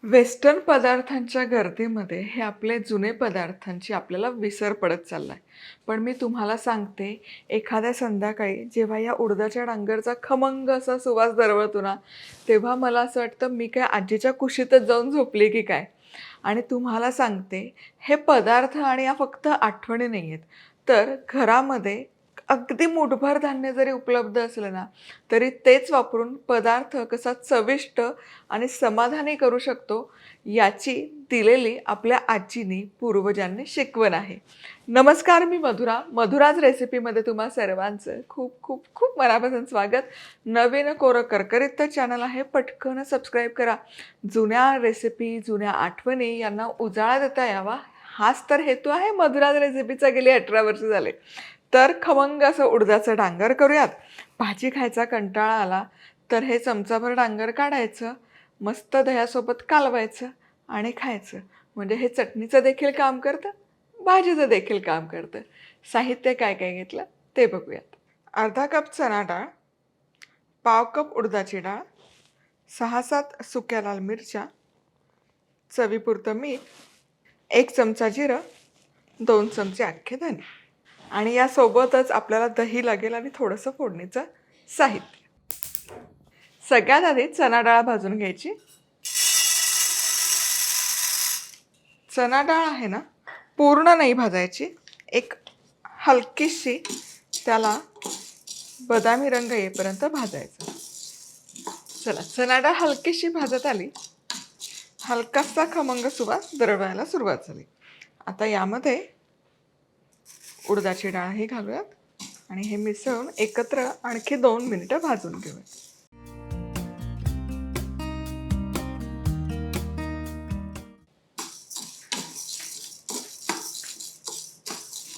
Western पदार्थांच्या गर्दीमध्ये हे आपले जुने पदार्थांची आपल्याला विसर पडत चाललाय. पण मी तुम्हाला सांगते, एखाद्या संध्याकाळी जेव्हा या उडदाच्या डांगरचा खमंग असा सुवास दरवळतो ना, तेव्हा मला असं वाटतं मी काय आजीच्या कुशीतच जाऊन झोपले की काय. आणि तुम्हाला सांगते, हे पदार्थ आणि या फक्त आठवणी नाही आहेत, तर घरामध्ये अगदी मूठभर धान्य जरी उपलब्ध असलं ना, तरी तेच वापरून पदार्थ कसा चविष्ट आणि समाधानी करू शकतो, याची दिलेली आपल्या आजीनी, पूर्वजांनी शिकवण आहे. नमस्कार, मी मधुरा. मधुराज रेसिपीमध्ये तुम्हा सर्वांचं खूप खूप खूप मनापासून स्वागत. नवीन कोरं करकरीत चॅनल आहे, पटकन सबस्क्राईब करा. जुन्या रेसिपी, जुन्या आठवणी यांना उजाळा देता यावा, हाच तर हेतू आहे मधुराज रेसिपीचा. गेली 18 वर्ष झाले. तर खमंग असं उडदाचं डांगर करूयात. भाजी खायचा कंटाळा आला तर हे चमचाभर डांगर काढायचं, मस्त दह्यासोबत कालवायचं आणि खायचं. म्हणजे हे चटणीचं देखील काम करतं, भाजीचं देखील काम करतं. साहित्य काय काय घेतलं ते बघूयात. अर्धा कप चणा डाळ, पाव कप उडदाची डाळ, 6-7 सुक्या लाल मिरच्या, चवीपुरतं मीठ, 1 चमचा जिरं, 2 चमचे अख्खे धने. आणि यासोबतच आपल्याला दही लागेल आणि थोडंसं फोडणीचं साहित्य. सगळ्यात आधी चणा डाळ भाजून घ्यायची. चणा डाळ आहे ना, पूर्ण नाही भाजायची, एक हलकीशी त्याला बदामी रंग येईपर्यंत भाजायचं. चला, चणा डाळ हलकीशी भाजत आली, हलकासा खमंग सुवास दरवळायला सुरुवात झाली. आता यामध्ये उडदाची डाळ ही घालूयात आणि हे मिसळून एकत्र आणखी 2 मिनिटं भाजून घेऊयात.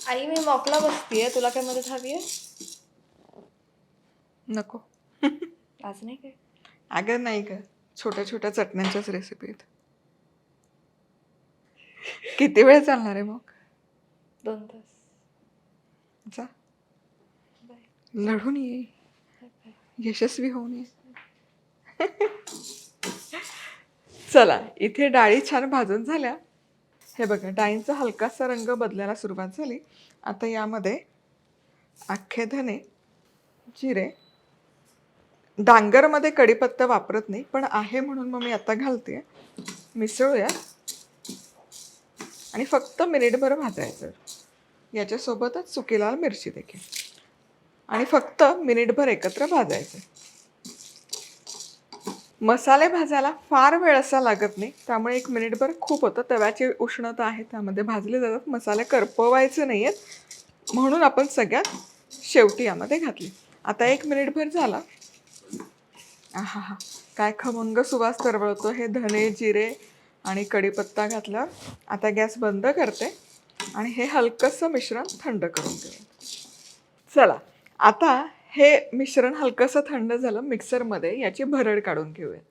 आई, मी मॉकला बसतीये, तुला काय मदत हवी आहे? नको. आज नाही काय? अगं नाही ग, छोट्या छोट्या चटण्यांच्याच रेसिपी आहेत. किती वेळ चालणार आहे मग? 2 तास. जा, बाय. लढून ये, बाय. यशस्वी होऊन ये. चला, इथे डाळी छान भाजून झाल्या. हे बघा, डाळींचा हलकासा रंग बदलायला सुरुवात झाली. आता यामध्ये अख्खे धने, जिरे, डांगरमध्ये कढीपत्ता वापरत नाही, पण आहे म्हणून मग मी आता घालते. मिसळूया आणि फक्त मिनिटभर भाजायचं. याच्यासोबतच सुकी लाल मिरची देखील, आणि फक्त मिनिटभर एकत्र भाजायचं. मसाले भाजायला फार वेळ असा लागत नाही, त्यामुळे 1 मिनिटभर खूप होतं. तव्याची उष्णता आहे, त्यामध्ये भाजले जातात. मसाले करपवायचे नाही आहेत, म्हणून आपण सगळ्यात शेवटी यामध्ये घातली. आता 1 मिनिटभर झाला. आहा हा, काय खमंग सुवास तरवळतो हे धने, जिरे आणि कढीपत्ता घातल्यावर. आता गॅस बंद करते आणि हे हलकंसं मिश्रण थंड करून घेऊ. चला, आता हे मिश्रण हलकंसं थंड झालं, मिक्सरमध्ये याची भरड काढून घेऊयात.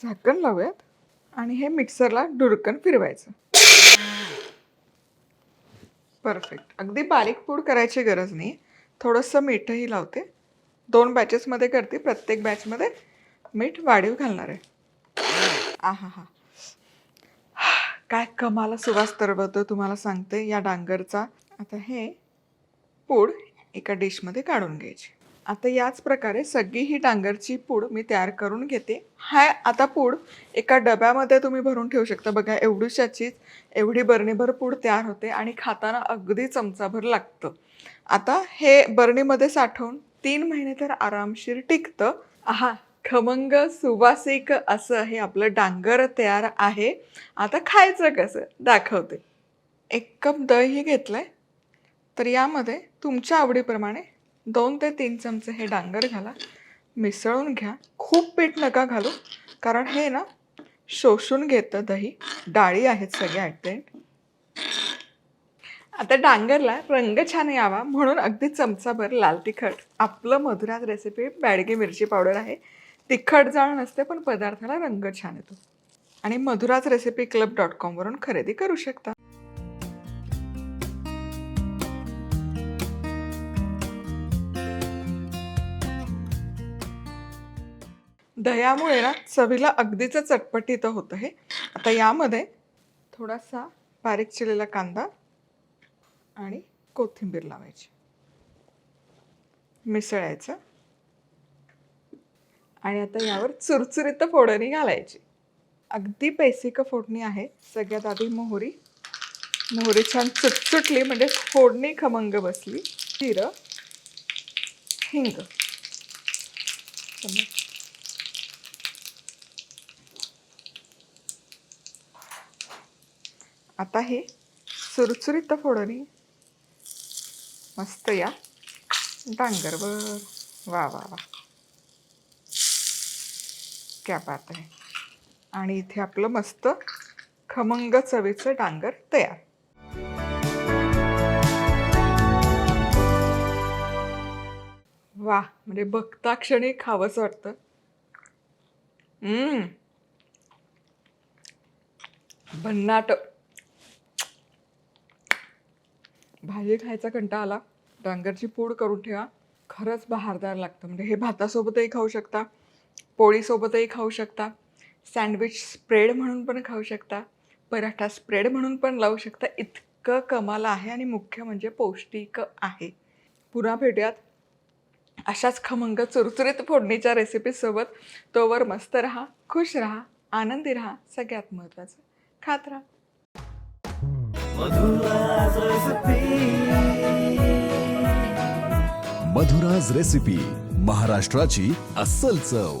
झाकण लावूयात आणि हे मिक्सरला डुरकन फिरवायचं. परफेक्ट. अगदी बारीक पूड करायची गरज नाही. थोडंसं मीठही लावते. 2 बॅचेसमध्ये करते, प्रत्येक बॅचमध्ये मीठ वाढीव घालणार आहे. आहा हा, काय कमाल सुवास तरवळतो तुम्हाला सांगते या डांगरचा. आता हे पूड एका डिशमध्ये काढून घ्यायची. आता याच प्रकारे सगळी ही डांगरची पूड मी तयार करून घेते. हा आता पूड एका डब्यामध्ये तुम्ही भरून ठेवू शकता. बघा, एवढीशाचीच एवढी बरणीभर पूड तयार होते आणि खाताना अगदी चमचाभर लागतं. आता हे बरणीमध्ये साठवून 3 महिने तर आरामशीर टिकतं. आहा, खमंग सुवासिक असं हे आपलं डांगर तयार आहे. आता खायचं कसं दाखवते. 1 कप दही घेतलंय, तर यामध्ये तुमच्या आवडीप्रमाणे 2 ते 3 चमचे हे डांगर घाला. मिसळून घ्या. खूप पीठ नका घालू, कारण हे ना शोषून घेतं दही. डाळी आहेत सगळ्या ॲट. आता डांगरला रंग छान यावा म्हणून अगदी चमचाभर लाल तिखट, आपलं मधुराज रेसिपी बॅडगी मिरची पावडर आहे. तिखट जाळ नसते, पण पदार्थाला रंग छान येतो. आणि मधुराज रेसिपी club.com वरून खरेदी करू शकता. दह्यामुळे ना चवीला अगदीच चटपटीत होतं हे. आता यामध्ये थोडासा बारीक चिरलेला कांदा आणि कोथिंबीर लावायची, मिसळायचं आणि आता यावर चुरचुरीत फोडणी घालायची. अगदी बेसिक फोडणी आहे. सगळ्यात आधी मोहरी छान चुटचुटली म्हणजे फोडणी खमंग बसली. जिरं, हिंग, आता हे सुरसुरीत फोडणी मस्त या डांगरवर. वा वा वा, क्या बात आहे. आणि इथे आपलं मस्त खमंग चवीचं डांगर तयार. वा, म्हणजे बघता क्षणी खावंसं वाटतं. भन्नाट. भाजी खायचा कंटाळा आला, डांगरची पूड करून ठेवा. खरंच बहारदार लागतं. म्हणजे हे भातासोबतही खाऊ शकता, पोळीसोबतही खाऊ शकता, सँडविच स्प्रेड म्हणून पण खाऊ शकता, पराठा स्प्रेड म्हणून पण लावू शकता. इतकं कमाल आहे आणि मुख्य म्हणजे पौष्टिक आहे. पुन्हा भेटूयात अशाच खमंग चुरचुरीत फोडणीच्या रेसिपीसोबत. तोवर मस्त राहा, खुश राहा, आनंदी राहा. सगळ्यात महत्त्वाचं खात राहा. मधुराज रेसिपी, महाराष्ट्राची अस्सल चव.